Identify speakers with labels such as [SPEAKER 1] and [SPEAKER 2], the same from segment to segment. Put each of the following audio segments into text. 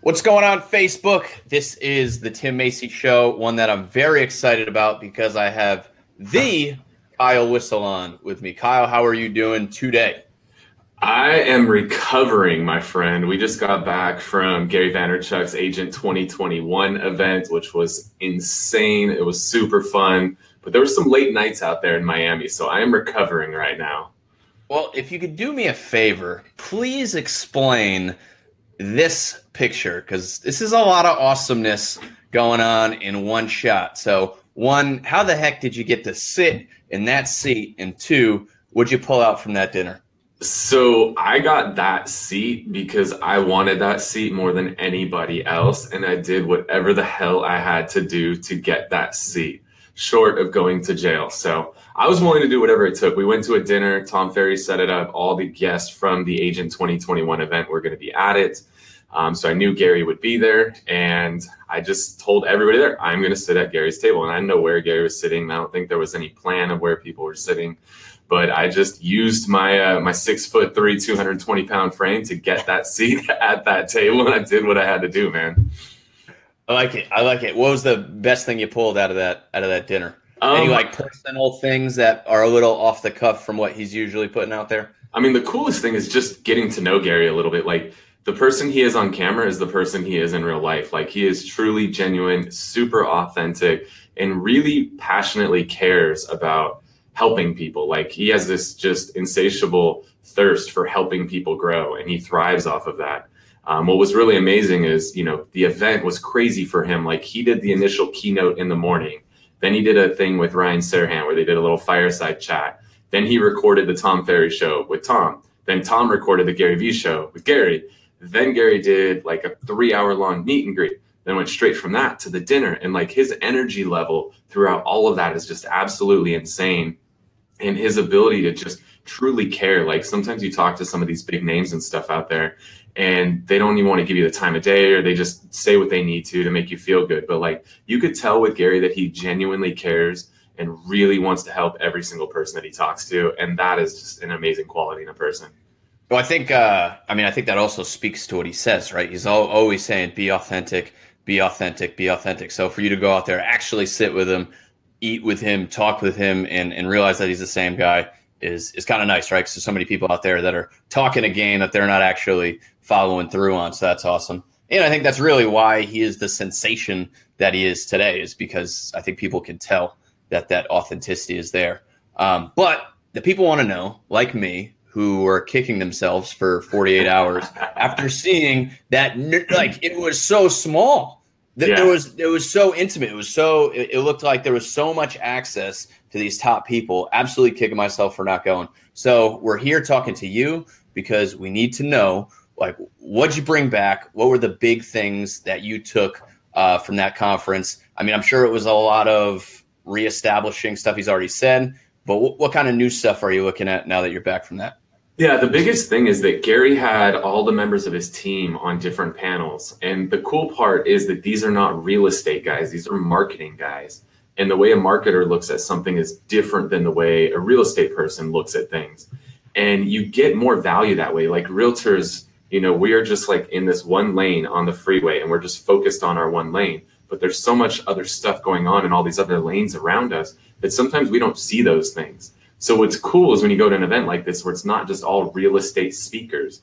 [SPEAKER 1] What's going on, Facebook? This is the Tim Macy Show, one that I'm very excited about because I have the Kyle Whissel on with me. Kyle, how are you doing today?
[SPEAKER 2] I am recovering, my friend. We just got back from Gary Vaynerchuk's Agent2021 event, which was insane. It was super fun, but there were some late nights out there in Miami, so I am recovering right now.
[SPEAKER 1] Well, if you could do me a favor, please explain this picture, because this is a lot of awesomeness going on in one shot. So one, how the heck did you get to sit in that seat? And two, what'd you pull out from that dinner?
[SPEAKER 2] So I got that seat because I wanted that seat more than anybody else, and I did whatever the hell I had to do to get that seat, short of going to jail. So I was willing to do whatever it took. We went to a dinner. Tom Ferry set it up. All the guests from the Agent 2021 event were going to be at it. So I knew Gary would be there, and I just told everybody there, I'm going to sit at Gary's table. And I didn't know where Gary was sitting. I don't think there was any plan of where people were sitting, but I just used my my 6'3", 220-pound frame to get that seat at that table, and I did what I had to do, man.
[SPEAKER 1] I like it. I like it. What was the best thing you pulled out of that dinner? Any like personal things that are a little off the cuff from what he's usually putting out there?
[SPEAKER 2] I mean, the coolest thing is just getting to know Gary a little bit. Like, the person he is on camera is the person he is in real life. Like, he is truly genuine, super authentic, and really passionately cares about helping people. Like, he has this just insatiable thirst for helping people grow, and he thrives off of that. What was really amazing is, the event was crazy for him. Like, he did the initial keynote in the morning. Then he did a thing with Ryan Serhant where they did a little fireside chat. Then he recorded the Tom Ferry show with Tom. Then Tom recorded the Gary V show with Gary. Then Gary did like a 3-hour-long meet and greet. Then went straight from that to the dinner. And like, his energy level throughout all of that is just absolutely insane. And his ability to just truly care. Like, sometimes you talk to some of these big names and stuff out there, and they don't even want to give you the time of day, or they just say what they need to make you feel good. But like, you could tell with Gary that he genuinely cares and really wants to help every single person that he talks to. And that is just an amazing quality in a person.
[SPEAKER 1] Well, I think that also speaks to what he says, right? He's always saying, be authentic, be authentic, be authentic. So for you to go out there, actually sit with him, eat with him, talk with him, and realize that he's the same guy is kind of nice, right? Because there's so many people out there that are talking a game that they're not actually following through on. So that's awesome. And I think that's really why he is the sensation that he is today, is because I think people can tell that authenticity is there. But the people want to know, like me, who were kicking themselves for 48 hours after seeing that, like, it was so small. It was so intimate. It looked like there was so much access to these top people. Absolutely kicking myself for not going. So we're here talking to you because we need to know, like, what'd you bring back? What were the big things that you took from that conference? I mean, I'm sure it was a lot of reestablishing stuff he's already said, but what kind of new stuff are you looking at now that you're back from that?
[SPEAKER 2] Yeah, the biggest thing is that Gary had all the members of his team on different panels. And the cool part is that these are not real estate guys. These are marketing guys. And the way a marketer looks at something is different than the way a real estate person looks at things. And you get more value that way. Like, realtors, we are just like in this one lane on the freeway, and we're just focused on our one lane. But there's so much other stuff going on in all these other lanes around us that sometimes we don't see those things. So what's cool is when you go to an event like this, where it's not just all real estate speakers,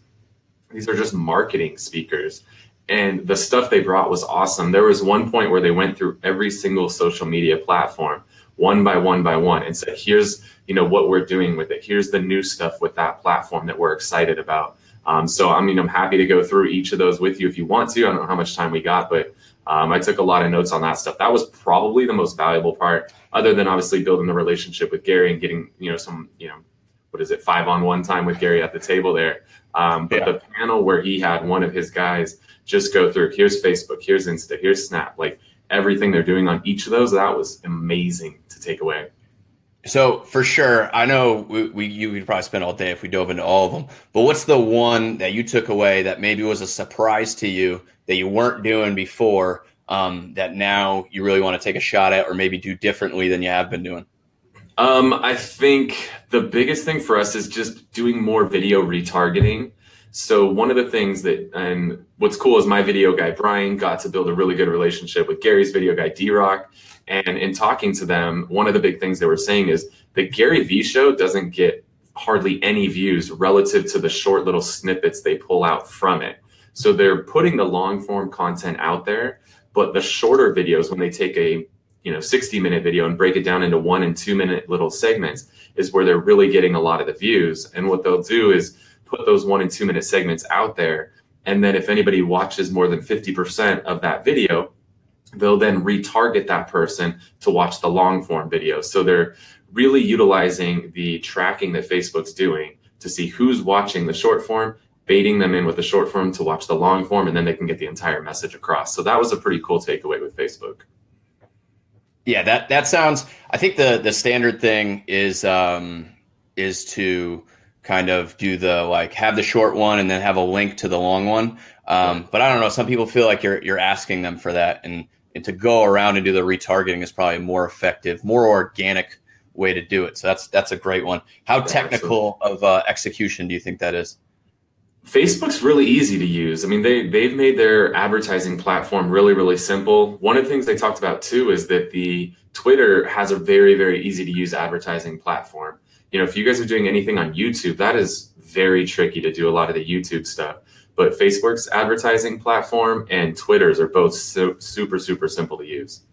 [SPEAKER 2] these are just marketing speakers. And the stuff they brought was awesome. There was one point where they went through every single social media platform, one by one, and said, here's, what we're doing with it. Here's the new stuff with that platform that we're excited about. So, I'm happy to go through each of those with you if you want to. I don't know how much time we got, but I took a lot of notes on that stuff. That was probably the most valuable part, other than obviously building the relationship with Gary and getting, some, 5-on-1 time with Gary at the table there. But the panel where he had one of his guys just go through, here's Facebook, here's Insta, here's Snap, like everything they're doing on each of those, that was amazing to take away.
[SPEAKER 1] So for sure, I know you would probably spend all day if we dove into all of them, but what's the one that you took away that maybe was a surprise to you that you weren't doing before, that now you really want to take a shot at or maybe do differently than you have been doing?
[SPEAKER 2] I think the biggest thing for us is just doing more video retargeting. So one of the things that, and what's cool is my video guy, Brian, got to build a really good relationship with Gary's video guy, D-Rock. And in talking to them, one of the big things they were saying is the Gary V show doesn't get hardly any views relative to the short little snippets they pull out from it. So they're putting the long form content out there, but the shorter videos, when they take a 60-minute video and break it down into 1 and 2 minute little segments, is where they're really getting a lot of the views. And what they'll do is put those 1 and 2 minute segments out there. And then if anybody watches more than 50% of that video, they'll then retarget that person to watch the long form video. So they're really utilizing the tracking that Facebook's doing to see who's watching the short form, baiting them in with the short form to watch the long form, and then they can get the entire message across. So that was a pretty cool takeaway with Facebook.
[SPEAKER 1] Yeah, that sounds, I think the standard thing is to kind of do the, like, have the short one and then have a link to the long one. But I don't know, some people feel like you're asking them for that, and to go around and do the retargeting is probably a more effective, more organic way to do it. So that's a great one. How technical of execution do you think that is?
[SPEAKER 2] Facebook's really easy to use. I mean, they've made their advertising platform really, really simple. One of the things they talked about too is that the Twitter has a very, very easy to use advertising platform. If you guys are doing anything on YouTube, that is very tricky to do a lot of the YouTube stuff. But Facebook's advertising platform and Twitter's are both super, super simple to use.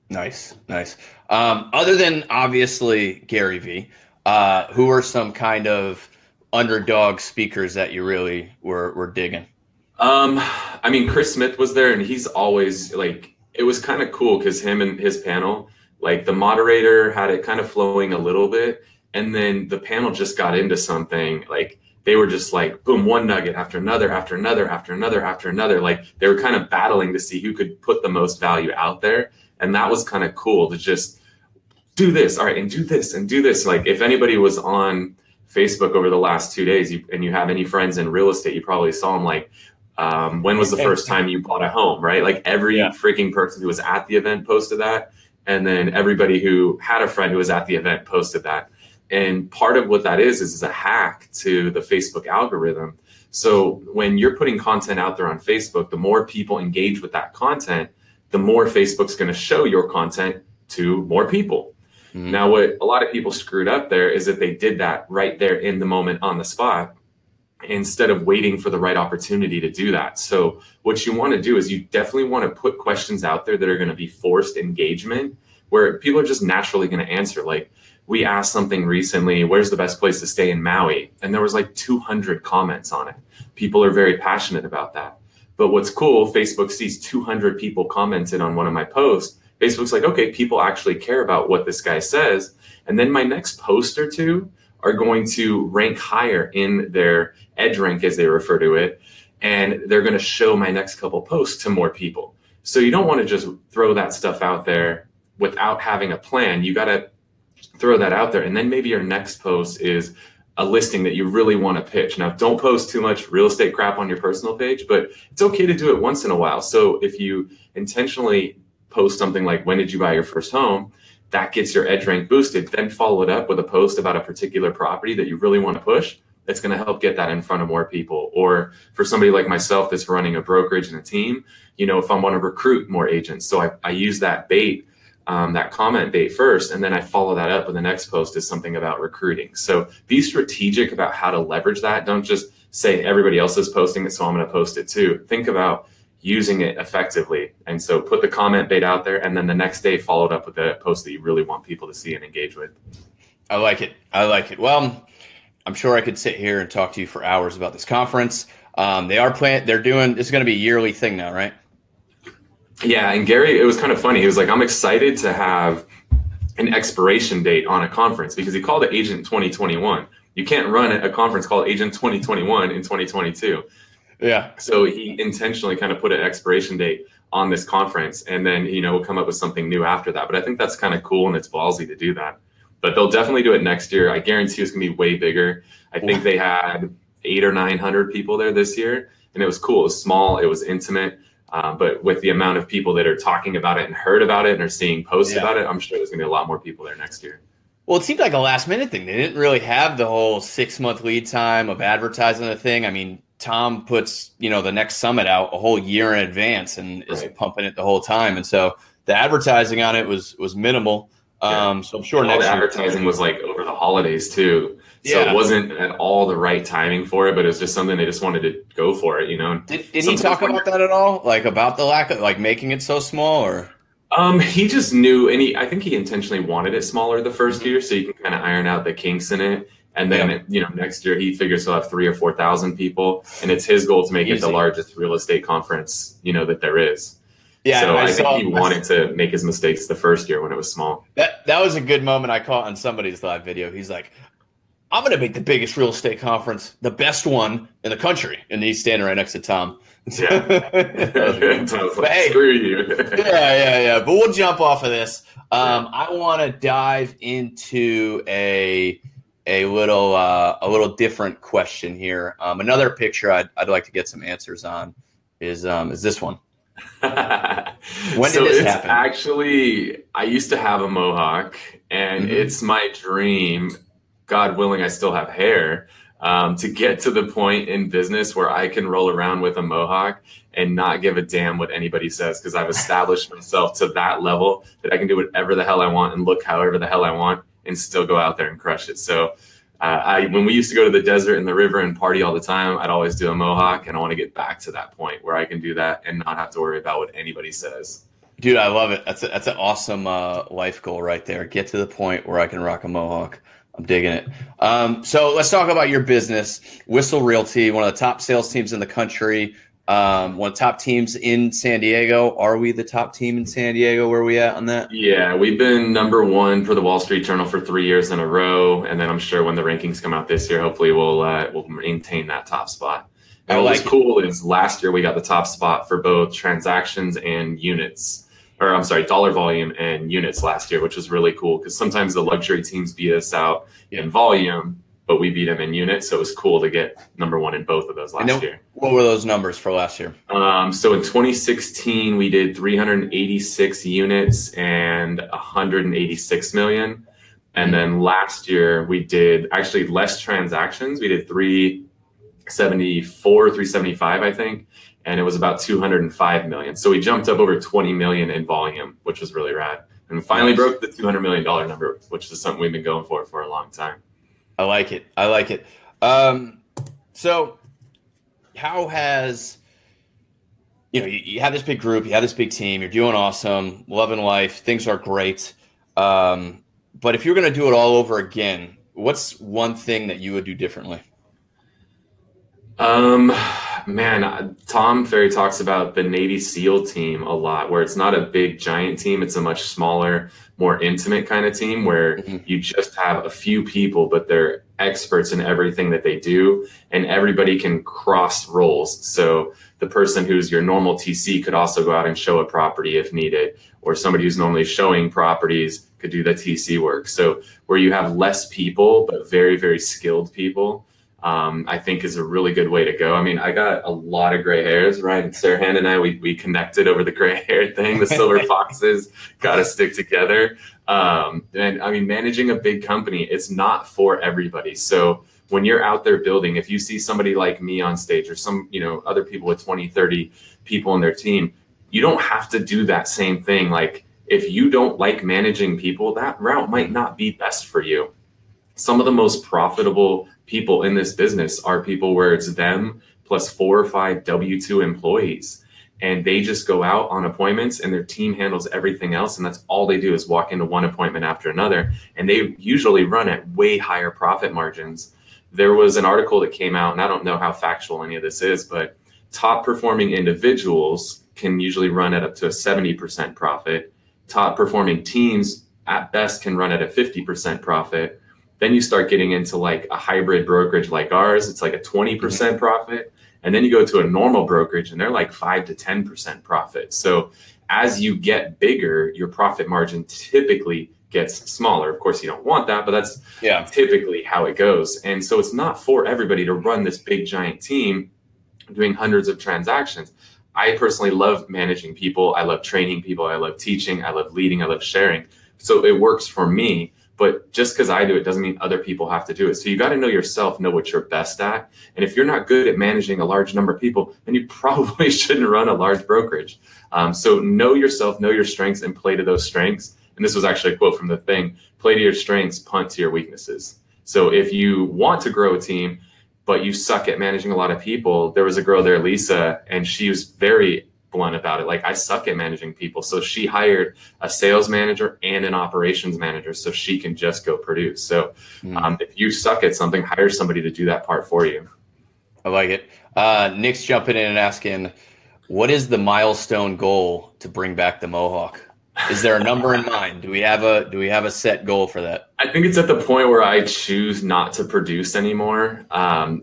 [SPEAKER 1] Nice. Other than obviously Gary V, who are some kind of underdog speakers that you really were digging?
[SPEAKER 2] I mean, Chris Smith was there, and he's always, like, it was kind of cool because him and his panel, like, the moderator had it kind of flowing a little bit, and then the panel just got into something. Like, they were just like, boom, one nugget after another, after another, after another, after another. Like, they were kind of battling to see who could put the most value out there. And that was kind of cool to just do this, all right, and do this and do this. Like, if anybody was on Facebook over the last 2 days and you have any friends in real estate, you probably saw them, like, when was the first time you bought a home, right? Like, every freaking person who was at the event posted that. And then everybody who had a friend who was at the event posted that. And part of what that is a hack to the Facebook algorithm. So when you're putting content out there on Facebook, the more people engage with that content, the more Facebook's going to show your content to more people. Mm-hmm. Now, what a lot of people screwed up there is that they did that right there in the moment on the spot, instead of waiting for the right opportunity to do that. So what you want to do is you definitely want to put questions out there that are going to be forced engagement, where people are just naturally going to answer. Like, we asked something recently, where's the best place to stay in Maui? And there was like 200 comments on it. People are very passionate about that. But what's cool, Facebook sees 200 people commented on one of my posts. Facebook's like, okay, people actually care about what this guy says. And then my next post or two are going to rank higher in their edge rank, as they refer to it. And they're going to show my next couple posts to more people. So you don't want to just throw that stuff out there without having a plan. You got to throw that out there. And then maybe your next post is a listing that you really want to pitch. Now, don't post too much real estate crap on your personal page, but it's okay to do it once in a while. So if you intentionally post something like, when did you buy your first home? That gets your edge rank boosted. Then follow it up with a post about a particular property that you really want to push. That's going to help get that in front of more people. Or for somebody like myself that's running a brokerage and a team, if I want to recruit more agents. So I use that bait, that comment bait first, and then I follow that up with the next post is something about recruiting. So be strategic about how to leverage that. Don't just say everybody else is posting it, so I'm going to post it too. Think about using it effectively. And so put the comment bait out there, and then the next day follow it up with a post that you really want people to see and engage with.
[SPEAKER 1] I like it. Well, I'm sure I could sit here and talk to you for hours about this conference. They're doing, this is going to be a yearly thing now, right?
[SPEAKER 2] Yeah. And Gary, it was kind of funny. He was like, I'm excited to have an expiration date on a conference, because he called it Agent2021. You can't run a conference called Agent2021 in 2022. Yeah. So he intentionally kind of put an expiration date on this conference, and then, we'll come up with something new after that. But I think that's kind of cool, and it's ballsy to do that. But they'll definitely do it next year. I guarantee it's going to be way bigger. I think they had 800 or 900 people there this year, and it was cool. It was small. It was intimate. But with the amount of people that are talking about it and heard about it and are seeing posts about it, I'm sure there's going to be a lot more people there next year.
[SPEAKER 1] Well, it seemed like a last minute thing. They didn't really have the whole 6 month lead time of advertising the thing. I mean, Tom puts, the next summit out a whole year in advance and is
[SPEAKER 2] Right.
[SPEAKER 1] pumping it the whole time. And so the advertising on it was minimal.
[SPEAKER 2] Yeah.
[SPEAKER 1] So I'm sure
[SPEAKER 2] And all the
[SPEAKER 1] next year it's gonna
[SPEAKER 2] advertising was
[SPEAKER 1] be.
[SPEAKER 2] like over the holidays too. So it
[SPEAKER 1] Yeah.
[SPEAKER 2] wasn't at all the right timing for it, but it was just something they just wanted to go for it,
[SPEAKER 1] Did he
[SPEAKER 2] Sometimes
[SPEAKER 1] talk
[SPEAKER 2] when
[SPEAKER 1] about that at all? Like about the lack of like making it so small or?
[SPEAKER 2] he just knew, and I think he intentionally wanted it smaller the first
[SPEAKER 1] Mhm.
[SPEAKER 2] year so you can kind of iron out the kinks in it. And
[SPEAKER 1] Yeah.
[SPEAKER 2] then, next year he figures he'll have 3 or 4,000 people, and it's his goal to make it the
[SPEAKER 1] Easy.
[SPEAKER 2] largest real estate conference, that there is.
[SPEAKER 1] Yeah,
[SPEAKER 2] So I think
[SPEAKER 1] saw
[SPEAKER 2] he wanted to make his mistakes the first year when it was small.
[SPEAKER 1] that was a good moment I caught on somebody's live video. He's like, I'm going to make the biggest real estate conference, the best one in the country. And he's standing right next to Tom.
[SPEAKER 2] Yeah. So I was like,
[SPEAKER 1] hey,
[SPEAKER 2] screw you.
[SPEAKER 1] yeah. But we'll jump off of this. I want to dive into a little different question here. Another picture I'd like to get some answers on is this one. When did this happen?
[SPEAKER 2] Actually, I used to have a mohawk, and it's my dream, God willing, I still have hair, to get to the point in business where I can roll around with a mohawk and not give a damn what anybody says, because I've established myself to that level that I can do whatever the hell I want and look however the hell I want and still go out there and crush it. So when we used to go to the desert and the river and party all the time, I'd always do a mohawk, and I want to get back to that point where I can do that and not have to worry about what anybody says.
[SPEAKER 1] Dude, I love it. That's an awesome life goal right there. Get to the point where I can rock a mohawk. I'm digging it. So let's talk about your business, Whissel Realty, one of the top sales teams in the country, one of the top teams in San Diego. Are we the top team in San Diego? Where are we at on that?
[SPEAKER 2] Yeah, we've been #1 for the Wall Street Journal for 3 years in a row, and then I'm sure when the rankings come out this year, hopefully we'll maintain that top spot. And what was cool is last year we got the top spot for both transactions and units. Or I'm sorry, dollar volume and units last year, which was really cool because sometimes the luxury teams beat us out in volume, but we beat them in units. So it was cool to get #1 in both of those last year.
[SPEAKER 1] What were those numbers for last year?
[SPEAKER 2] So in 2016, we did 386 units and 186 million. And then last year we did actually less transactions. We did 374, 375, I think. And it was about 205 million. So we jumped up over 20 million in volume, which was really rad. And finally broke the $200 million number, which is something we've been going for a long time.
[SPEAKER 1] I like it. So how has, you have this big group, you have this big team, you're doing awesome, loving life, things are great. But if you're going to do it all over again, what's one thing that you would do differently?
[SPEAKER 2] Tom Ferry talks about the Navy SEAL team a lot, where it's not a big giant team. It's a much smaller, more intimate kind of team where you just have a few people, but they're experts in everything that they do, and everybody can cross roles. So the person who's your normal TC could also go out and show a property if needed, or somebody who's normally showing properties could do the TC work. So where you have less people, but very, very skilled people, I think is a really good way to go. I mean, I got a lot of gray hairs, right? Sirhan and I, we connected over the gray hair thing. The silver foxes got to stick together. And I mean, managing a big company, it's not for everybody. So when you're out there building, if you see somebody like me on stage or some, other people with 20, 30 people on their team, you don't have to do that same thing. Like if you don't like managing people, that route might not be best for you. Some of the most profitable people in this business are people where it's them plus 4 or 5 W-2 employees. And they just go out on appointments and their team handles everything else. And that's all they do is walk into one appointment after another. And they usually run at way higher profit margins. There was an article that came out, and I don't know how factual any of this is, but top performing individuals can usually run at up to a 70% profit. Top performing teams at best can run at a 50% profit. Then you start getting into like a hybrid brokerage like ours. It's like a 20% profit. And then you go to a normal brokerage and they're like 5 to 10% profit. So as you get bigger, your profit margin typically gets smaller. Of course, you don't want that, but that's typically how it goes. And so it's not for everybody to run this big giant team doing hundreds of transactions. I personally love managing people. I love training people. I love teaching. I love leading. I love sharing. So it works for me. but just because I do it doesn't mean other people have to do it. So you got to know yourself, know what you're best at. And if you're not good at managing a large number of people, then you probably shouldn't run a large brokerage. So know yourself, know your strengths, and play to those strengths. And this was actually a quote from the thing: play to your strengths, punt to your weaknesses. So if you want to grow a team, but you suck at managing a lot of people, there was a girl there, Lisa, and she was very blunt about it. Like, I suck at managing people. So she hired a sales manager and an operations manager so she can just go produce. So if you suck at something, hire somebody to do that part for you.
[SPEAKER 1] I like it. Nick's jumping in and asking, what is the milestone goal to bring back the Mohawk? Is there a number in mind? Do we have a set goal for that?
[SPEAKER 2] I think it's at the point where I choose not to produce anymore,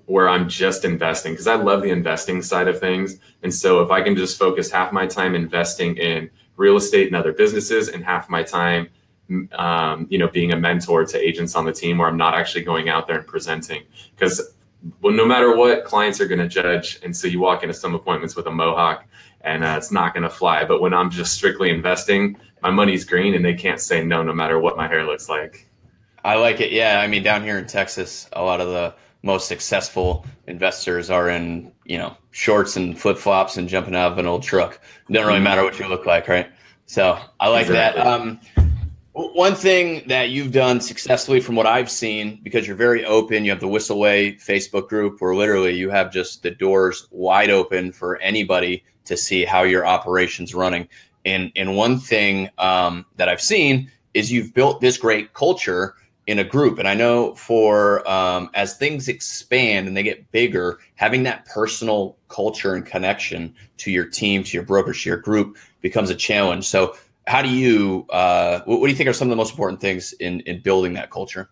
[SPEAKER 2] where I'm just investing, because I love the investing side of things. And so if I can just focus half my time investing in real estate and other businesses, and half my time, being a mentor to agents on the team, where I'm not actually going out there and presenting, because no matter what, clients are going to judge. And so you walk into some appointments with a Mohawk and it's not going to fly. But when I'm just strictly investing, my money's green and they can't say no matter what my hair looks like.
[SPEAKER 1] I like it. Yeah. I mean, down here in Texas, a lot of the most successful investors are in, shorts and flip flops and jumping out of an old truck. It doesn't really matter what you look like, right? So I like that. One thing that you've done successfully from what I've seen, because you're very open, you have the Whissel Way Facebook group where literally you have just the doors wide open for anybody to see how your operation's running. And one thing that I've seen is you've built this great culture in a group. And I know for as things expand and they get bigger, having that personal culture and connection to your team, to your brokerage, to your group becomes a challenge. So how do you, what do you think are some of the most important things in building that culture?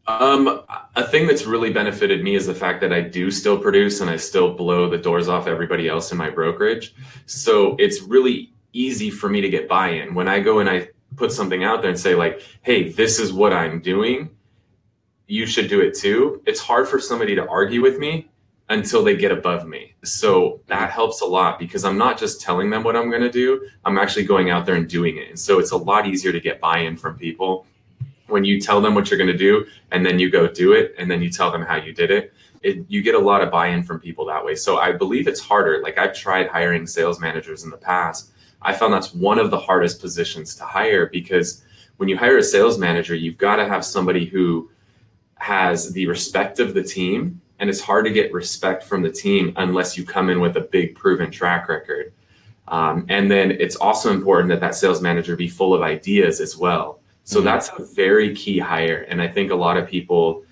[SPEAKER 2] A thing that's really benefited me is the fact that I do still produce and I still blow the doors off everybody else in my brokerage. So it's really easy for me to get buy-in. When I go and I put something out there and say like, hey, this is what I'm doing, you should do it too. It's hard for somebody to argue with me until they get above me. So that helps a lot, because I'm not just telling them what I'm going to do. I'm actually going out there and doing it. And so it's a lot easier to get buy-in from people when you tell them what you're going to do and then you go do it and then you tell them how you did it. You get a lot of buy-in from people that way. So I believe it's harder. Like, I've tried hiring sales managers in the past. I found that's one of the hardest positions to hire, because when you hire a sales manager, you've got to have somebody who has the respect of the team. And it's hard to get respect from the team unless you come in with a big proven track record. And then it's also important that that sales manager be full of ideas as well. So that's a very key hire. And I think a lot of people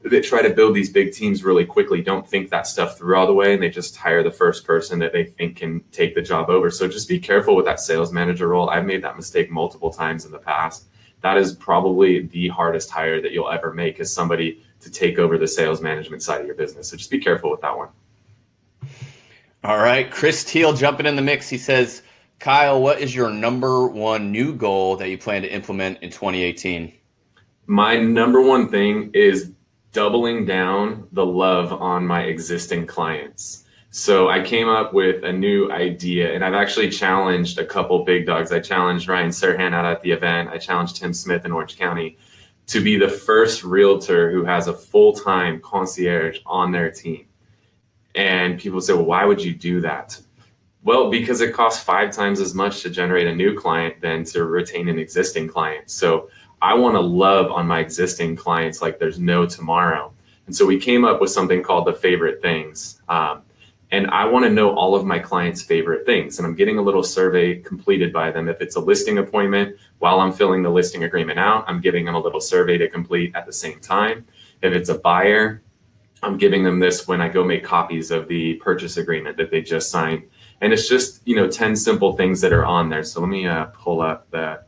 [SPEAKER 2] that try to build these big teams really quickly don't think that stuff through all the way, and they just hire the first person that they think can take the job over. So just be careful with that sales manager role. I've made that mistake multiple times in the past. That is probably the hardest hire that you'll ever make, is somebody to take over the sales management side of your business. So just be careful with that one.
[SPEAKER 1] All right. Chris Teal jumping in the mix. He says, Kyle, what is your number one new goal that you plan to implement in 2018?
[SPEAKER 2] My number one thing is doubling down the love on my existing clients. So I came up with a new idea, and I've actually challenged a couple big dogs. I challenged Ryan Serhan out at the event. I challenged Tim Smith in Orange County to be the first realtor who has a full-time concierge on their team. And people say, well, why would you do that? Well, because it costs 5 times as much to generate a new client than to retain an existing client. So I want to love on my existing clients like there's no tomorrow. And so we came up with something called the favorite things. And I want to know all of my clients' favorite things. And I'm getting a little survey completed by them. If it's a listing appointment, while I'm filling the listing agreement out, I'm giving them a little survey to complete at the same time. If it's a buyer, I'm giving them this when I go make copies of the purchase agreement that they just signed. And it's just, 10 simple things that are on there. So let me pull up the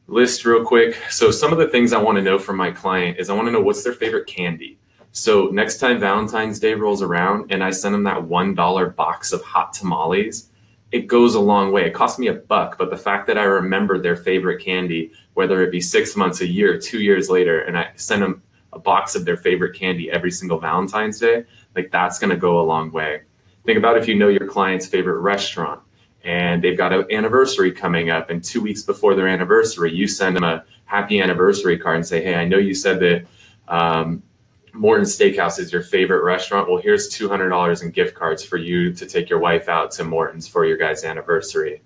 [SPEAKER 2] list real quick. So some of the things I want to know from my client is I want to know what's their favorite candy. So next time Valentine's Day rolls around and I send them that $1 box of hot tamales, it goes a long way. It cost me $1, but the fact that I remember their favorite candy, whether it be 6 months, a year, 2 years later, and I send them a box of their favorite candy every single Valentine's Day, like that's going to go a long way. Think about if you know your client's favorite restaurant and they've got an anniversary coming up, and 2 weeks before their anniversary, you send them a happy anniversary card and say, hey, I know you said that Morton's Steakhouse is your favorite restaurant. Well, here's $200 in gift cards for you to take your wife out to Morton's for your guys' anniversary.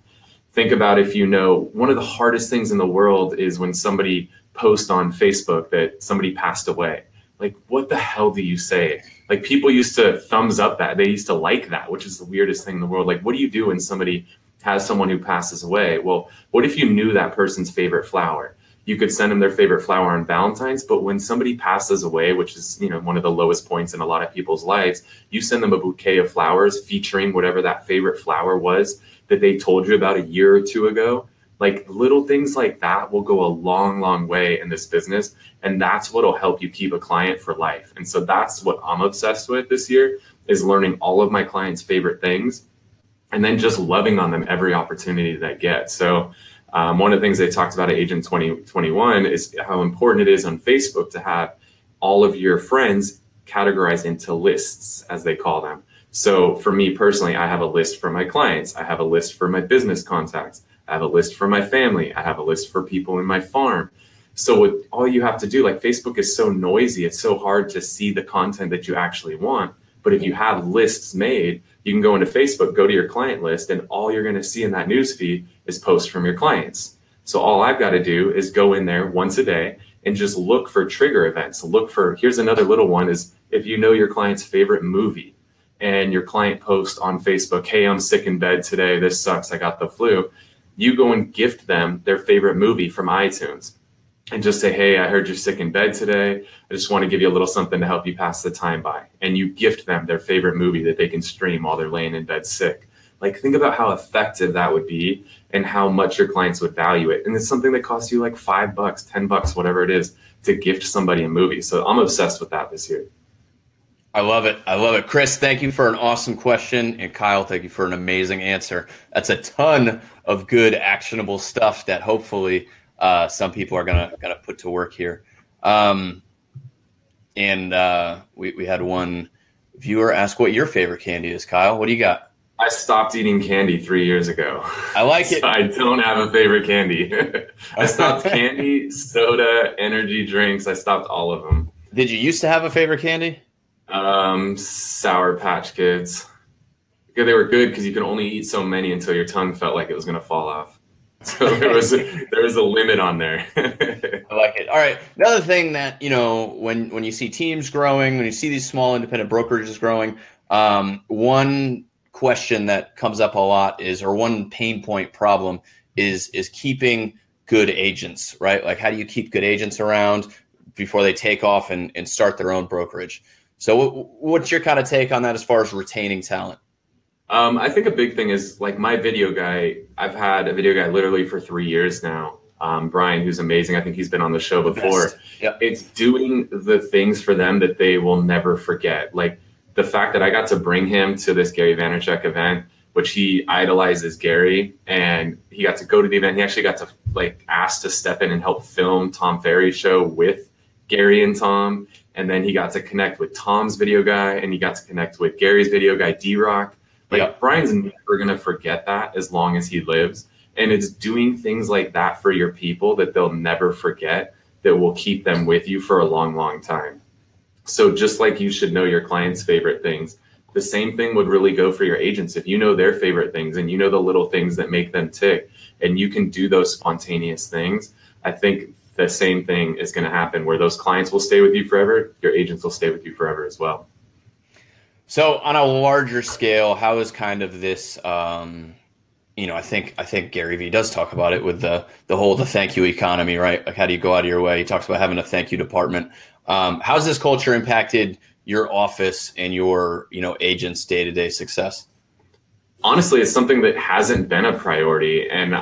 [SPEAKER 2] Think about, if you know, one of the hardest things in the world is when somebody posts on Facebook that somebody passed away. Like, what the hell do you say? Like, people used to thumbs up that. They used to like that, which is the weirdest thing in the world. Like, what do you do when somebody has someone who passes away? Well, what if you knew that person's favorite flower? You could send them their favorite flower on Valentine's, but when somebody passes away, which is, you know, one of the lowest points in a lot of people's lives, you send them a bouquet of flowers featuring whatever that favorite flower was that they told you about a year or two ago. Like, little things like that will go a long, long way in this business. And that's what'll help you keep a client for life. And so that's what I'm obsessed with this year, is learning all of my clients' favorite things and then just loving on them every opportunity that I get. So one of the things they talked about at Agent 2021 is how important it is on Facebook to have all of your friends categorized into lists, as they call them. So for me personally, I have a list for my clients. I have a list for my business contacts. I have a list for my family. I have a list for people in my farm. So what all you have to do, like, Facebook is so noisy, it's so hard to see the content that you actually want. But if you have lists made, you can go into Facebook, go to your client list, and all you're going to see in that news feed is posts from your clients. So all I've got to do is go in there once a day and just look for trigger events. Look for, here's another little one, is if you know your client's favorite movie and your client posts on Facebook, hey, I'm sick in bed today, this sucks, I got the flu. You go and gift them their favorite movie from iTunes and just say, hey, I heard you're sick in bed today. I just want to give you a little something to help you pass the time by. And you gift them their favorite movie that they can stream while they're laying in bed sick. Like, think about how effective that would be and how much your clients would value it. And it's something that costs you like $5, $10, whatever it is, to gift somebody a movie. So I'm obsessed with that this year.
[SPEAKER 1] I love it. I love it. Chris, thank you for an awesome question. And Kyle, thank you for an amazing answer. That's a ton of good, actionable stuff that hopefully some people are gonna put to work here. We had one viewer ask what your favorite candy is. Kyle, what do you got?
[SPEAKER 2] I stopped eating candy 3 years ago.
[SPEAKER 1] I like it.
[SPEAKER 2] So I don't have a favorite candy. I stopped candy, soda, energy drinks. I stopped all of them.
[SPEAKER 1] Did you used to have a favorite candy?
[SPEAKER 2] Sour Patch Kids. Because they were good because you could only eat so many until your tongue felt like it was going to fall off. So there was a limit on there.
[SPEAKER 1] I like it. All right. Another thing that, you know, when you see teams growing, when you see these small independent brokerages growing, one question that comes up a lot is, or one pain point problem is keeping good agents, right? Like, how do you keep good agents around before they take off and start their own brokerage? So what's your kind of take on that as far as retaining talent?
[SPEAKER 2] I think a big thing is, like, my video guy, I've had a video guy literally for 3 years now. Brian, who's amazing. I think he's been on the show before.
[SPEAKER 1] Yep.
[SPEAKER 2] It's doing the things for them that they will never forget. Like, the fact that I got to bring him to this Gary Vaynerchuk event, which he idolizes Gary, and he got to go to the event. He actually got to, like, ask to step in and help film Tom Ferry's show with Gary and Tom. And then he got to connect with Tom's video guy, and he got to connect with Gary's video guy, D-Rock. Like,
[SPEAKER 1] yep.
[SPEAKER 2] Brian's never going to forget that as long as he lives. And it's doing things like that for your people that they'll never forget, that will keep them with you for a long, long time. So just like you should know your clients' favorite things, the same thing would really go for your agents. If you know their favorite things and you know the little things that make them tick, and you can do those spontaneous things, I think the same thing is going to happen, where those clients will stay with you forever. Your agents will stay with you forever as well.
[SPEAKER 1] So on a larger scale, how is kind of this, you know, I think Gary Vee does talk about it with the thank you economy, right? Like, how do you go out of your way? He talks about having a thank you department. How's this culture impacted your office and your, you know, agents' day-to-day success?
[SPEAKER 2] Honestly, it's something that hasn't been a priority, and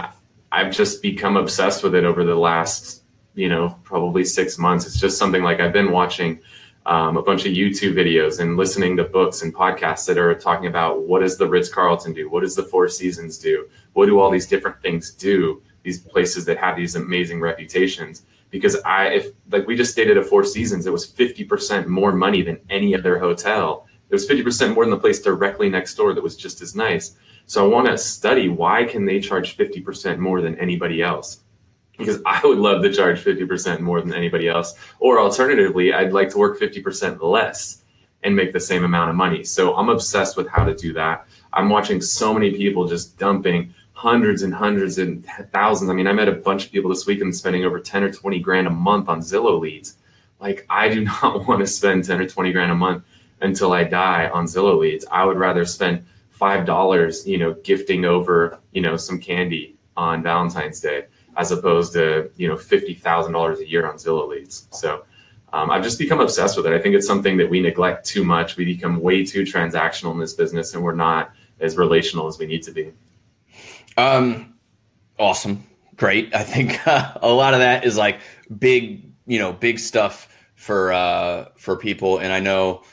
[SPEAKER 2] I've just become obsessed with it over the last, you know, probably 6 months. It's just something, like, I've been watching a bunch of YouTube videos and listening to books and podcasts that are talking about, what does the Ritz-Carlton do? What does the Four Seasons do? What do all these different things do? These places that have these amazing reputations. Because if we just stayed at a Four Seasons, it was 50% more money than any other hotel. It was 50% more than the place directly next door that was just as nice. So I want to study why can they charge 50% more than anybody else? Because I would love to charge 50% more than anybody else. Or alternatively, I'd like to work 50% less and make the same amount of money. So I'm obsessed with how to do that. I'm watching so many people just dumping hundreds and hundreds and thousands. I mean, I met a bunch of people this weekend spending over 10 or 20 grand a month on Zillow leads. Like, I do not want to spend 10 or 20 grand a month until I die on Zillow leads. I would rather spend $5, gifting over, some candy on Valentine's Day, as opposed to, $50,000 a year on Zillow leads. So I've just become obsessed with it. I think it's something that we neglect too much. We become way too transactional in this business, and we're not as relational as we need to be.
[SPEAKER 1] Awesome. Great. I think a lot of that is like big stuff for people. And I know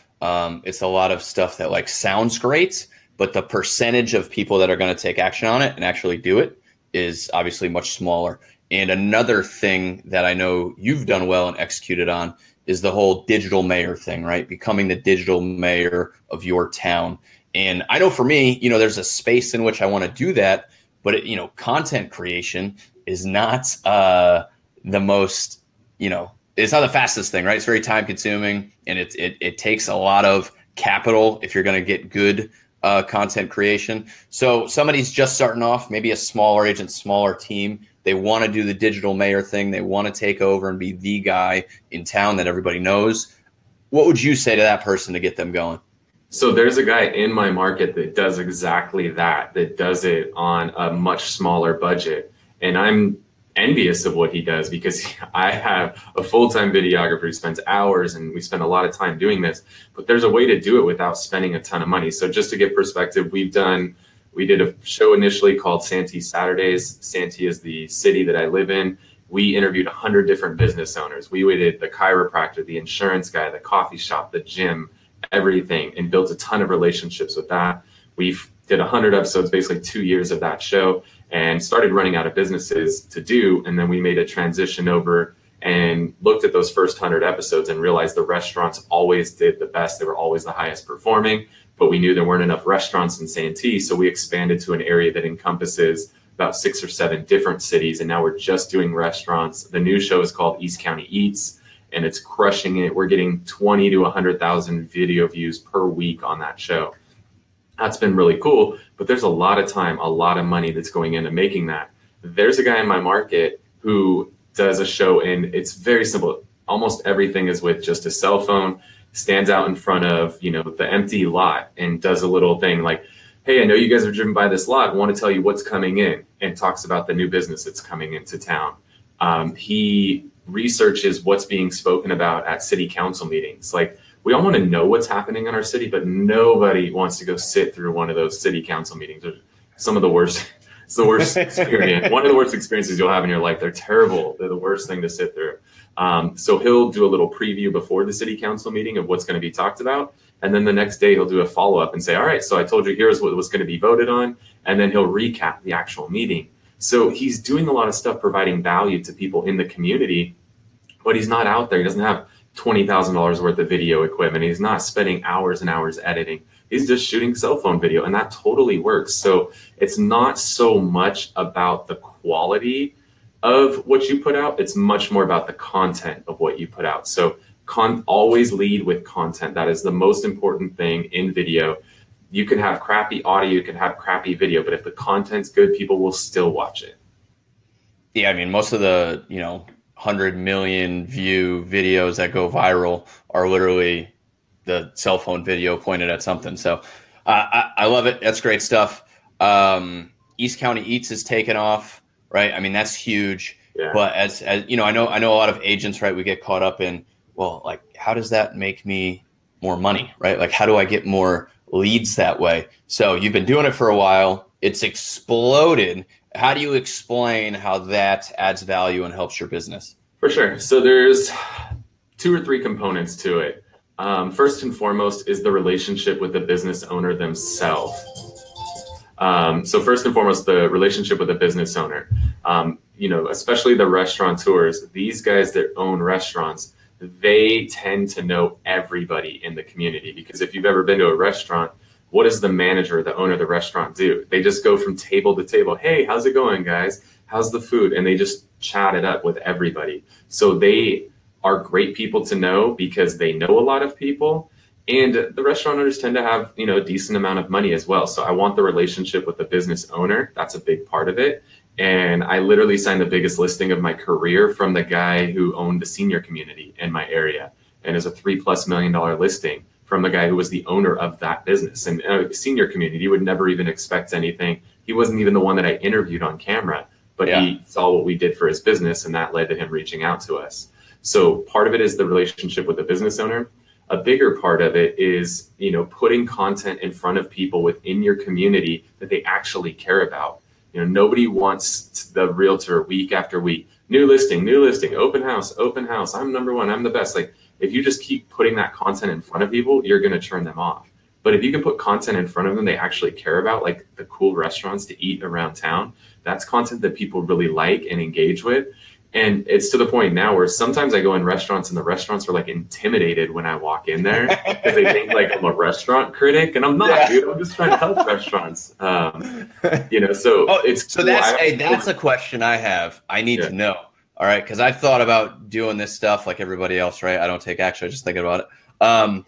[SPEAKER 1] it's a lot of stuff that like sounds great, but the percentage of people that are going to take action on it and actually do it is obviously much smaller. And another thing that I know you've done well and executed on is the whole digital mayor thing, right? Becoming the digital mayor of your town. And I know for me, there's a space in which I want to do that, but content creation is not the most, it's not the fastest thing, right? It's very time consuming, and it takes a lot of capital if you're going to get good content creation. So somebody's just starting off, maybe a smaller agent, smaller team. They want to do the digital mayor thing. They want to take over and be the guy in town that everybody knows. What would you say to that person to get them going?
[SPEAKER 2] So there's a guy in my market that does exactly that does it on a much smaller budget. And I'm envious of what he does, because I have a full-time videographer who spends hours, and we spend a lot of time doing this, but there's a way to do it without spending a ton of money. So just to give perspective, we did a show initially called Santee Saturdays. Santee is the city that I live in. We interviewed 100 different business owners. We did the chiropractor, the insurance guy, the coffee shop, the gym, everything, and built a ton of relationships with that. We've did 100 episodes, basically 2 years of that show, and started running out of businesses to do. And then we made a transition over and looked at those first 100 episodes and realized the restaurants always did the best. They were always the highest performing, but we knew there weren't enough restaurants in Santee. So we expanded to an area that encompasses about 6 or 7 different cities. And now we're just doing restaurants. The new show is called East County Eats, and it's crushing it. We're getting 20 to 100,000 video views per week on that show. That's been really cool, but there's a lot of time, a lot of money that's going into making that. There's a guy in my market who does a show, and it's very simple. Almost everything is with just a cell phone, stands out in front of, the empty lot, and does a little thing like, hey, I know you guys are driven by this lot. I want to tell you what's coming in, and talks about the new business that's coming into town. He researches what's being spoken about at city council meetings. Like, we all want to know what's happening in our city, but nobody wants to go sit through one of those city council meetings. They're some of the worst. It's the worst experience. One of the worst experiences you'll have in your life. They're terrible. They're the worst thing to sit through. So he'll do a little preview before the city council meeting of what's going to be talked about. And then the next day he'll do a follow-up and say, all right, so I told you here's what was going to be voted on. And then he'll recap the actual meeting. So he's doing a lot of stuff, providing value to people in the community, but he's not out there. He doesn't have $20,000 worth of video equipment. He's not spending hours and hours editing. He's just shooting cell phone video, and that totally works. So it's not so much about the quality of what you put out. It's much more about the content of what you put out. So always lead with content. That is the most important thing in video. You can have crappy audio, you can have crappy video, but if the content's good, people will still watch it.
[SPEAKER 1] Yeah, I mean, most of the, 100 million view videos that go viral are literally the cell phone video pointed at something. So I love it. That's great stuff. East County Eats is taken off, right? I mean, that's huge. Yeah. But as I know a lot of agents, right? We get caught up in, well, like, how does that make me more money, right? Like, how do I get more leads that way? So you've been doing it for a while. It's exploded. How do you explain how that adds value and helps your business? For sure.
[SPEAKER 2] So there's 2 or 3 components to it. First and foremost is the relationship with the business owner themselves. So first and foremost, the relationship with the business owner, especially the restaurateurs, these guys that own restaurants, they tend to know everybody in the community, because if you've ever been to a restaurant, what does the manager, the owner of the restaurant do? They just go from table to table. Hey, how's it going, guys? How's the food? And they just chat it up with everybody. So they are great people to know because they know a lot of people. And the restaurant owners tend to have, you know, a decent amount of money as well. So I want the relationship with the business owner. That's a big part of it. And I literally signed the biggest listing of my career from the guy who owned the senior community in my area. And it's a $3+ million listing from the guy who was the owner of that business. And senior community, you would never even expect anything. He wasn't even the one that I interviewed on camera, but he saw what we did for his business, and that led to him reaching out to us. So part of it is the relationship with the business owner. A bigger part of it is, you know, putting content in front of people within your community that they actually care about. You know, nobody wants the realtor week after week, new listing, open house, I'm number one, I'm the best. Like, if you just keep putting that content in front of people, you're going to turn them off. But if you can put content in front of them they actually care about, like the cool restaurants to eat around town, that's content that people really like and engage with. And it's to the point now where sometimes I go in restaurants and the restaurants are like intimidated when I walk in there because they think like I'm a restaurant critic, and I'm not, dude. I'm just trying to help restaurants. You know, so it's
[SPEAKER 1] so cool. That's a question I have. I need to know. All right, because I've thought about doing this stuff like everybody else, right? I don't take action. I just think about it.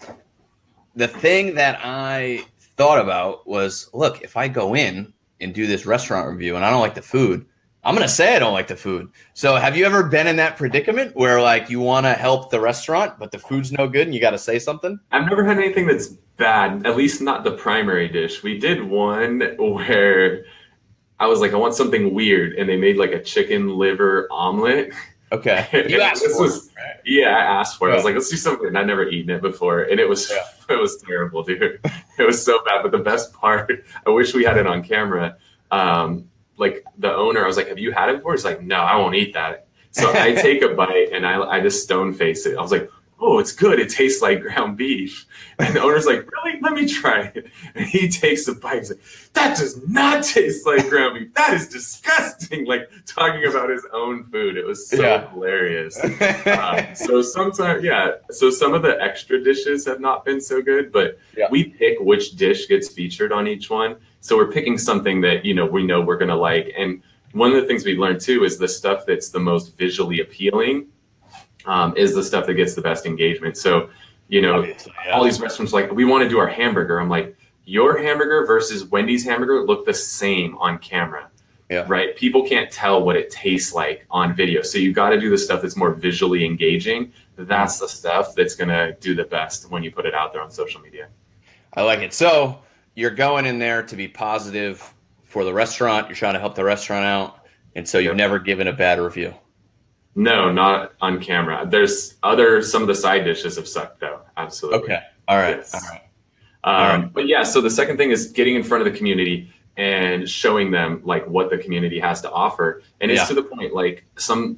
[SPEAKER 1] The thing that I thought about was, look, if I go in and do this restaurant review and I don't like the food, I'm going to say I don't like the food. So have you ever been in that predicament where like you want to help the restaurant, but the food's no good and you got to say something?
[SPEAKER 2] I've never had anything that's bad, at least not the primary dish. We did one where I was like, I want something weird. And they made like a chicken liver omelet.
[SPEAKER 1] Okay. You asked for it, right?
[SPEAKER 2] Yeah, I asked for it. I was like, let's do something. I'd never eaten it before. And it was terrible, dude. It was so bad. But the best part, I wish we had it on camera. Like the owner, I was like, have you had it before? He's like, no, I won't eat that. So I take a bite and I just stone face it. I was like, oh, it's good. It tastes like ground beef. And the owner's like, really? Let me try it. And he takes a bite. He's like, that does not taste like ground beef. That is disgusting. Like talking about his own food. It was so hilarious. So sometimes, so some of the extra dishes have not been so good, but we pick which dish gets featured on each one. So we're picking something that, you know, we know we're going to like. And one of the things we've learned too is the stuff that's the most visually appealing is the stuff that gets the best engagement. So, you know, all these restaurants like, we want to do our hamburger. I'm like, your hamburger versus Wendy's hamburger look the same on camera, right? People can't tell what it tastes like on video. So you got to do the stuff that's more visually engaging. That's the stuff that's going to do the best when you put it out there on social media.
[SPEAKER 1] I like it. So you're going in there to be positive for the restaurant. You're trying to help the restaurant out. And so you've never given a bad review.
[SPEAKER 2] No, not on camera. There's some of the side dishes have sucked though. Absolutely.
[SPEAKER 1] Okay. All right.
[SPEAKER 2] Yes.
[SPEAKER 1] All right.
[SPEAKER 2] But yeah, so the second thing is getting in front of the community and showing them like what the community has to offer. And it's to the point, like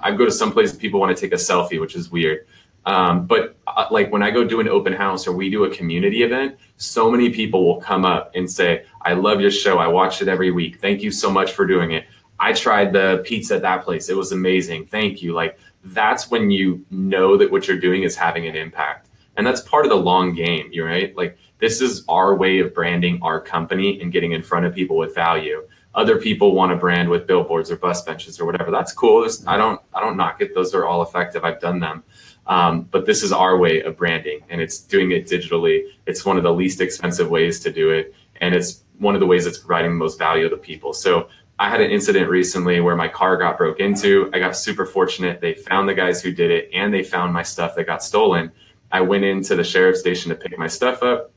[SPEAKER 2] I go to some places people want to take a selfie, which is weird. But like when I go do an open house or we do a community event, so many people will come up and say, I love your show. I watch it every week. Thank you so much for doing it. I tried the pizza at that place. It was amazing. Thank you. Like that's when you know that what you're doing is having an impact. And that's part of the long game, you're right? Like this is our way of branding our company and getting in front of people with value. Other people want to brand with billboards or bus benches or whatever. That's cool. I don't knock it. Those are all effective. I've done them. But this is our way of branding, and it's doing it digitally. It's one of the least expensive ways to do it. And it's one of the ways that's providing the most value to people. So I had an incident recently where my car got broke into. I got super fortunate. They found the guys who did it, and they found my stuff that got stolen. I went into the sheriff's station to pick my stuff up.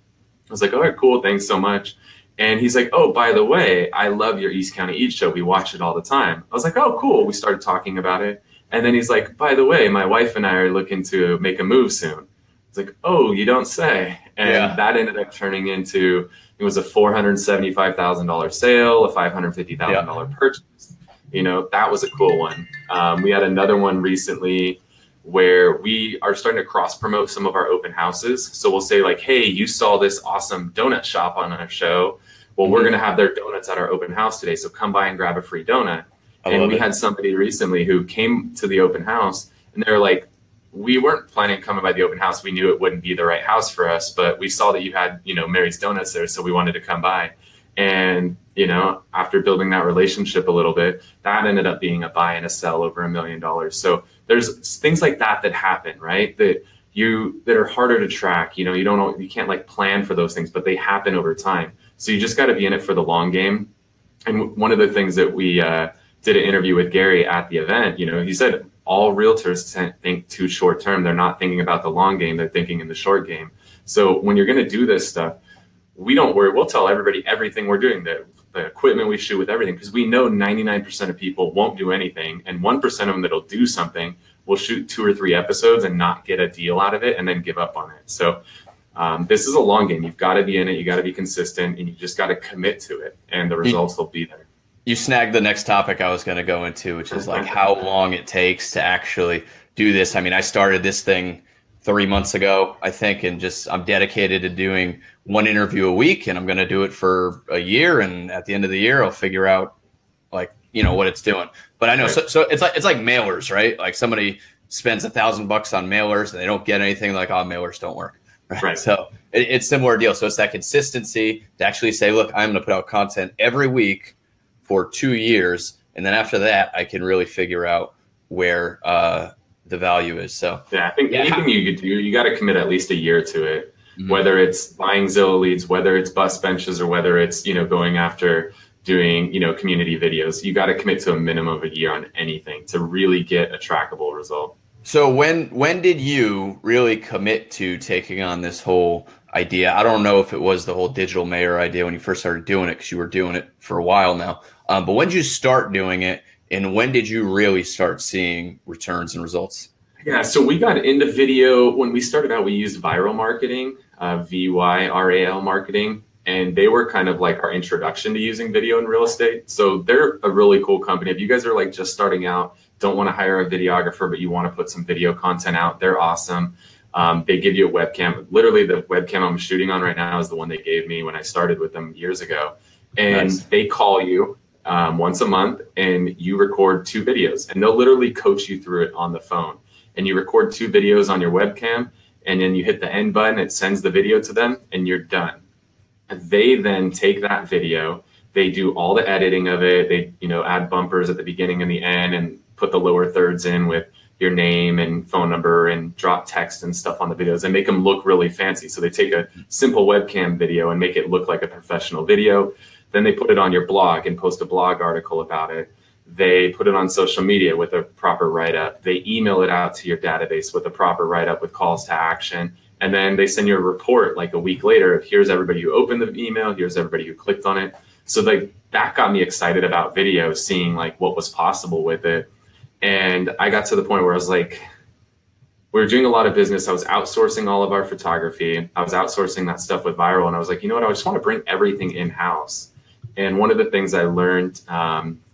[SPEAKER 2] I was like, all right, cool. Thanks so much. And he's like, oh, by the way, I love your East County Eat show. We watch it all the time. I was like, oh, cool. We started talking about it. And then he's like, by the way, my wife and I are looking to make a move soon. It's like, oh, you don't say. And that ended up turning into, it was a $475,000 sale, a $550,000 purchase. You know, that was a cool one. We had another one recently where we are starting to cross promote some of our open houses. So we'll say like, hey, you saw this awesome donut shop on our show. Well, we're going to have their donuts at our open house today. So come by and grab a free donut. And we had somebody recently who came to the open house and they're like, we weren't planning on coming by the open house. We knew it wouldn't be the right house for us, but we saw that you had, Mary's Donuts there. So we wanted to come by. And, after building that relationship a little bit, that ended up being a buy and a sell over $1 million. So there's things like that happen, right? That are harder to track. You don't know, you can't like plan for those things, but they happen over time. So you just got to be in it for the long game. And one of the things that we did an interview with Gary at the event, he said all realtors think too short term. They're not thinking about the long game. They're thinking in the short game. So when you're going to do this stuff, we don't worry. We'll tell everybody everything we're doing, the equipment we shoot with, everything, because we know 99% of people won't do anything. And 1% of them that'll do something will shoot 2 or 3 episodes and not get a deal out of it and then give up on it. So this is a long game. You've got to be in it. You got to be consistent, and you just got to commit to it, and the results will be there.
[SPEAKER 1] You snagged the next topic I was going to go into, which is like how long it takes to actually do this. I mean, I started this thing 3 months ago, I think, and I'm dedicated to doing 1 interview a week, and I'm going to do it for a year. And at the end of the year, I'll figure out what it's doing. But I know, right. So it's like mailers, right? Like somebody spends $1,000 on mailers and they don't get anything, like, oh, mailers don't work. Right. So it's similar deal. So it's that consistency to actually say, look, I'm going to put out content every week for 2 years. And then after that, I can really figure out where the value is. So
[SPEAKER 2] yeah, I think anything you could do, you got to commit at least a year to it, whether it's buying Zillow leads, whether it's bus benches, or whether it's, going after doing, community videos. You got to commit to a minimum of a year on anything to really get a trackable result.
[SPEAKER 1] So when did you really commit to taking on this whole idea? I don't know if it was the whole digital mayor idea when you first started doing it, because you were doing it for a while now. But when did you start doing it, and when did you really start seeing returns and results?
[SPEAKER 2] Yeah, so we got into video when we started out. We used viral marketing, VYRAL marketing, and they were kind of like our introduction to using video in real estate. So they're a really cool company. If you guys are like just starting out, don't want to hire a videographer, but you want to put some video content out, they're awesome. They give you a webcam. Literally, the webcam I'm shooting on right now is the one they gave me when I started with them years ago. And nice. They call you once a month, and you record 2 videos, and they'll literally coach you through it on the phone. And you record 2 videos on your webcam, and then you hit the end button, it sends the video to them, and you're done. And they then take that video, they do all the editing of it, they add bumpers at the beginning and the end, and put the lower thirds in with your name and phone number, and drop text and stuff on the videos and make them look really fancy. So they take a simple webcam video and make it look like a professional video. Then they put it on your blog and post a blog article about it. They put it on social media with a proper write-up. They email it out to your database with a proper write-up with calls to action. And then they send you a report like a week later of here's everybody who opened the email, here's everybody who clicked on it. So that got me excited about video, seeing like what was possible with it. And I got to the point where I was like, we were doing a lot of business. I was outsourcing all of our photography. I was outsourcing that stuff with viral. And I was like, you know what? I just want to bring everything in-house. And one of the things I learned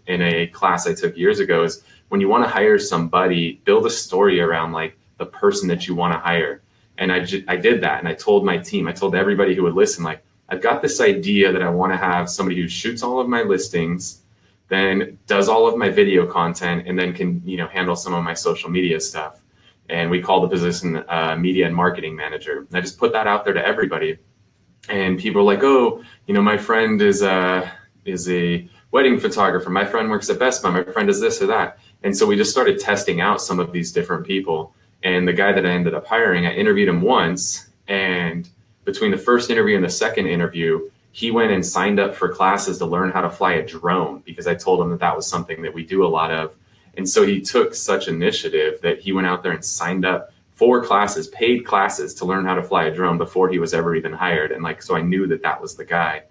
[SPEAKER 2] in a class I took years ago is when you want to hire somebody, build a story around like the person that you want to hire. And I did that. And I told my team, I told everybody who would listen, like, I've got this idea that I want to have somebody who shoots all of my listings, then does all of my video content, and then can, handle some of my social media stuff. And we call the position media and marketing manager. And I just put that out there to everybody. And people are like, oh, my friend is a wedding photographer. My friend works at Best Buy. My friend does this or that. And so we just started testing out some of these different people. And the guy that I ended up hiring, I interviewed him once. And between the first interview and the second interview, he went and signed up for classes to learn how to fly a drone, because I told him that was something that we do a lot of. And so he took such initiative that he went out there and signed up for classes, paid classes to learn how to fly a drone before he was ever even hired. And so I knew that was the guy.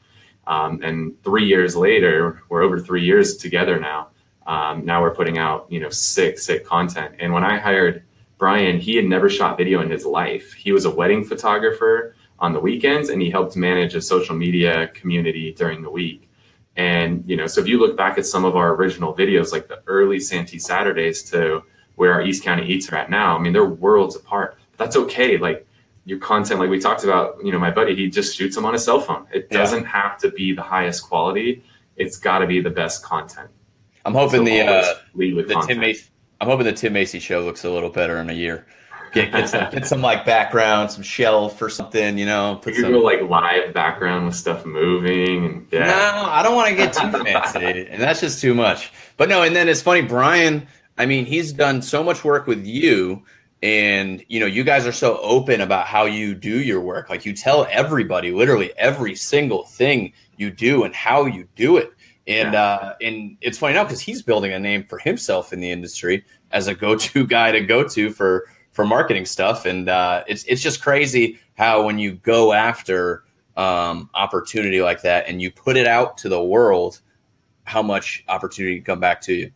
[SPEAKER 2] And 3 years later, we're over 3 years together now. Now we're putting out, sick content. And when I hired Brian, he had never shot video in his life. He was a wedding photographer on the weekends, and he helped manage a social media community during the week. And, so if you look back at some of our original videos, like the early Santee Saturdays to where our East County Eats are at now, I mean, they're worlds apart. But that's okay. Like your content, like we talked about, my buddy, he just shoots them on a cell phone. It doesn't have to be the highest quality. It's got to be the best content.
[SPEAKER 1] I'm hoping I'm hoping the Tim Macy show looks a little better in a year. Get some like background, some shelf or something,
[SPEAKER 2] You could go like live background with stuff moving and
[SPEAKER 1] No, I don't want to get too fancy, and that's just too much. But no, and then it's funny, Brian, I mean, he's done so much work with you, and you guys are so open about how you do your work. Like you tell everybody literally every single thing you do and how you do it. And it's funny now because he's building a name for himself in the industry as a go-to guy to go to for marketing stuff. And it's just crazy how when you go after opportunity like that and you put it out to the world, how much opportunity can come back to you.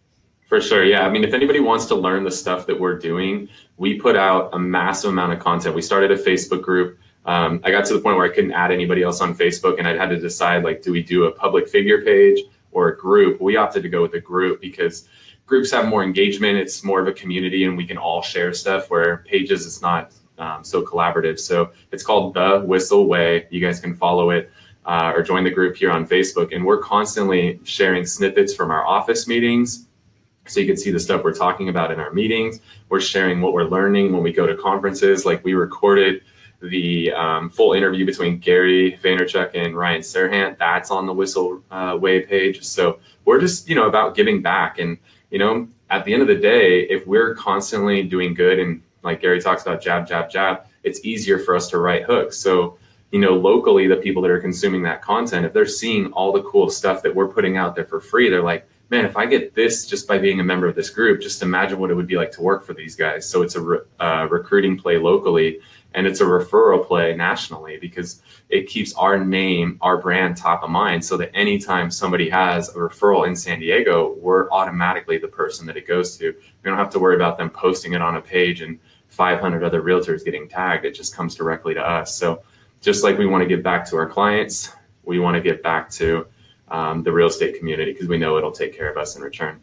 [SPEAKER 2] For sure. Yeah. I mean, if anybody wants to learn the stuff that we're doing, we put out a massive amount of content. We started a Facebook group. I got to the point where I couldn't add anybody else on Facebook, and I had to decide, like, do we do a public figure page or a group? We opted to go with a group because groups have more engagement. It's more of a community and we can all share stuff, where pages is not so collaborative. So it's called The Whissel Way. You guys can follow it or join the group here on Facebook. And we're constantly sharing snippets from our office meetings, so you can see the stuff we're talking about in our meetings. We're sharing what we're learning when we go to conferences. Like we recorded the full interview between Gary Vaynerchuk and Ryan Serhant. That's on the Whissel Way page. So we're just, about giving back. And, at the end of the day, if we're constantly doing good, and like Gary talks about jab, jab, jab, it's easier for us to write hooks. So, locally, the people that are consuming that content, if they're seeing all the cool stuff that we're putting out there for free, they're like, man, if I get this just by being a member of this group, just imagine what it would be like to work for these guys. So it's a recruiting play locally, and it's a referral play nationally, because it keeps our name, our brand top of mind, so that anytime somebody has a referral in San Diego, we're automatically the person that it goes to. We don't have to worry about them posting it on a page and 500 other realtors getting tagged. It just comes directly to us. So just like we want to give back to our clients, we want to give back to the real estate community, because we know it'll take care of us in return.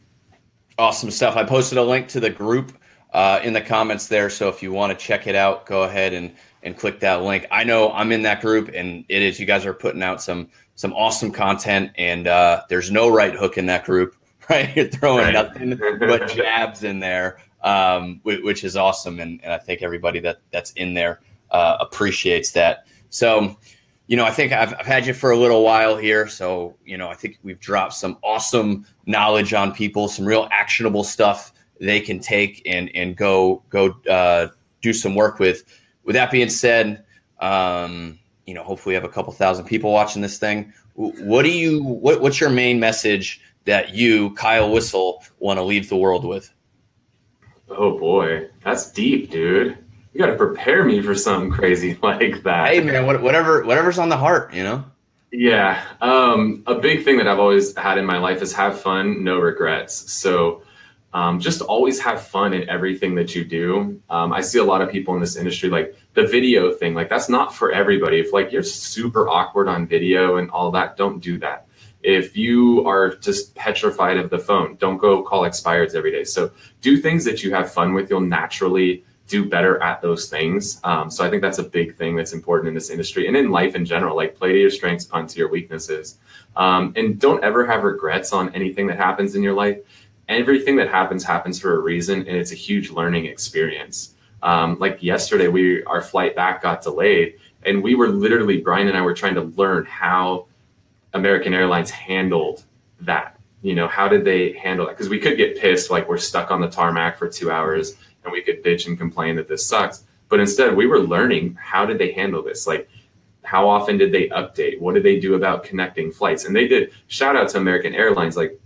[SPEAKER 1] Awesome stuff. I posted a link to the group in the comments there. So if you want to check it out, go ahead and click that link. I know I'm in that group, and you guys are putting out some awesome content, and there's no right hook in that group, right? You're throwing nothing but jabs in there, which is awesome. And I think everybody that's in there appreciates that. So, I think I've had you for a little while here. So, I think we've dropped some awesome knowledge on people, some real actionable stuff they can take and go do some work with. With that being said, hopefully we have a couple thousand people watching this thing. What's your main message that you, Kyle Whissel, want to leave the world with?
[SPEAKER 2] Oh boy, that's deep, dude. You got to prepare me for something crazy like that.
[SPEAKER 1] Hey man, whatever's on the heart,
[SPEAKER 2] Yeah. A big thing that I've always had in my life is have fun, no regrets. So just always have fun in everything that you do. I see a lot of people in this industry, like the video thing, like that's not for everybody. If like you're super awkward on video and all that, don't do that. If you are just petrified of the phone, don't go call expireds every day. So do things that you have fun with. You'll naturally do better at those things. So I think that's a big thing that's important in this industry and in life in general. Like play to your strengths, punt to your weaknesses. And don't ever have regrets on anything that happens in your life. Everything that happens for a reason, and it's a huge learning experience. Like yesterday, our flight back got delayed, and we were literally, Brian and I were trying to learn how American Airlines handled that. How did they handle that? Because we could get pissed, like we're stuck on the tarmac for 2 hours, and we could bitch and complain that this sucks. But instead, we were learning, how did they handle this? Like, how often did they update? What did they do about connecting flights? And they did, shout out to American Airlines, like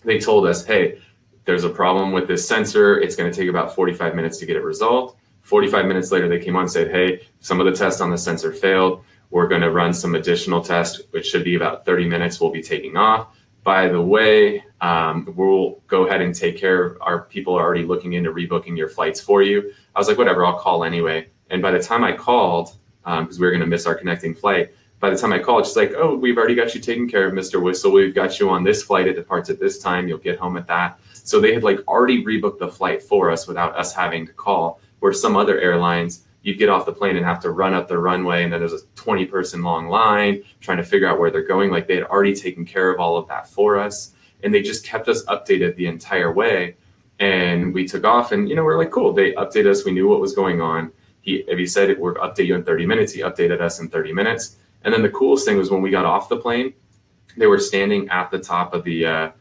[SPEAKER 2] they told us, hey, there's a problem with this sensor. It's going to take about 45 minutes to get it resolved. 45 minutes later, they came on and said, hey, some of the tests on the sensor failed. We're going to run some additional tests, which should be about 30 minutes. We'll be taking off. By the way, we'll go ahead and take care of, our people are already looking into rebooking your flights for you. I was like, whatever, I'll call anyway. And by the time I called, because we were going to miss our connecting flight, by the time I called, she's like, oh, we've already got you taken care of, Mr. Whissel. We've got you on this flight. It departs at this time. You'll get home at that. So they had like already rebooked the flight for us without us having to call, where some other airlines, you'd get off the plane and have to run up the runway, and then there's a 20-person long line trying to figure out where they're going. Like they had already taken care of all of that for us, and they just kept us updated the entire way. And we took off, and we're like, cool. They updated us. We knew what was going on. If he said we'll update you in 30 minutes, he updated us in 30 minutes. And then the coolest thing was when we got off the plane, they were standing at the top of the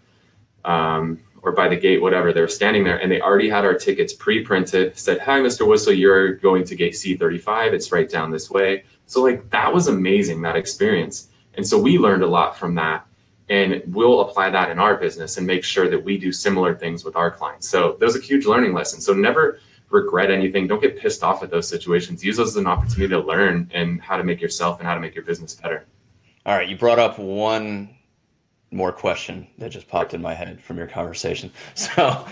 [SPEAKER 2] or by the gate, whatever. They were standing there, and they already had our tickets pre-printed. Said, "Hi, Mr. Whissel, you're going to gate C35. It's right down this way." So like that was amazing, that experience. And so we learned a lot from that, and we'll apply that in our business and make sure that we do similar things with our clients. So that was a huge learning lesson. So never regret anything. Don't get pissed off at those situations. Use those as an opportunity to learn and how to make yourself and how to make your business better.
[SPEAKER 1] All right, you brought up one more question that just popped in my head from your conversation. So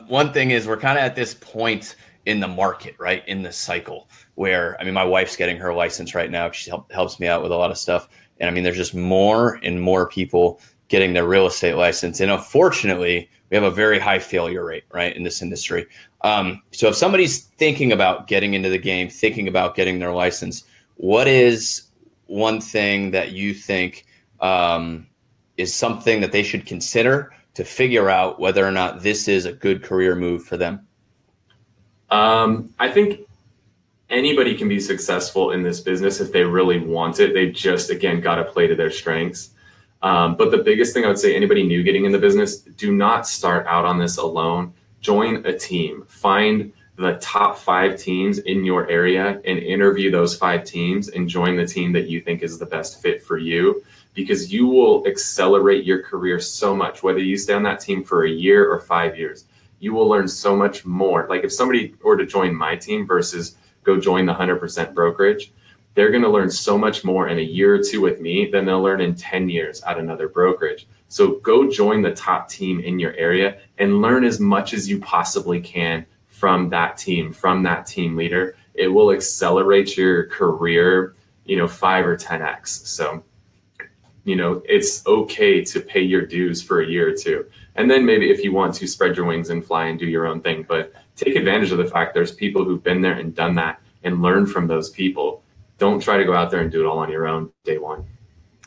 [SPEAKER 1] one thing is we're kind of at this point in the market, right, in the cycle where, I mean, my wife's getting her license right now. She helps me out with a lot of stuff. And I mean, there's just more and more people getting their real estate license. And unfortunately, we have a very high failure rate, right, in this industry. So if somebody's thinking about getting into the game, thinking about getting their license, what is one thing that you think is something that they should consider to figure out whether or not this is a good career move for them?
[SPEAKER 2] I think anybody can be successful in this business if they really want it. They just, again, got to play to their strengths. But the biggest thing I would say, anybody new getting in the business, do not start out on this alone. Join a team. Find the top 5 teams in your area and interview those 5 teams and join the team that you think is the best fit for you, because you will accelerate your career so much, whether you stay on that team for a year or 5 years. You will learn so much more. Like if somebody were to join my team versus go join the 100% brokerage, they're going to learn so much more in a year or 2 with me than they'll learn in 10 years at another brokerage. So go join the top team in your area and learn as much as you possibly can from that team leader. It will accelerate your career, 5 or 10x. So, it's okay to pay your dues for a year or 2. And then maybe if you want to, spread your wings and fly and do your own thing. But take advantage of the fact there's people who've been there and done that and learn from those people. Don't try to go out there and do it all on your own day one.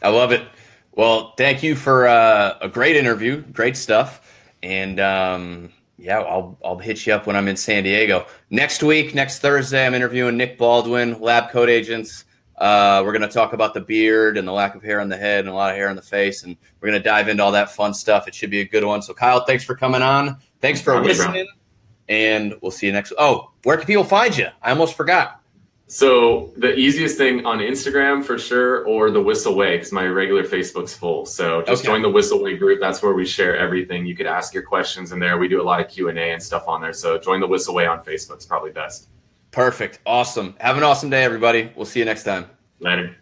[SPEAKER 1] I love it. Well, thank you for a great interview. Great stuff. And I'll hit you up when I'm in San Diego. Next Thursday, I'm interviewing Nick Baldwin, Lab Coat Agents. We're going to talk about the beard and the lack of hair on the head and a lot of hair on the face. And we're going to dive into all that fun stuff. It should be a good one. So Kyle, thanks for coming on. Thanks for listening. And we'll see you next. Oh, where can people find you? I almost forgot.
[SPEAKER 2] So the easiest thing on Instagram for sure, or the Whissel Way, because my regular Facebook's full. So just join the Whissel Way group. That's where we share everything. You could ask your questions in there. We do a lot of Q&A and stuff on there. So join the Whissel Way on Facebook. It's probably best.
[SPEAKER 1] Perfect. Awesome. Have an awesome day, everybody. We'll see you next time.
[SPEAKER 2] Later.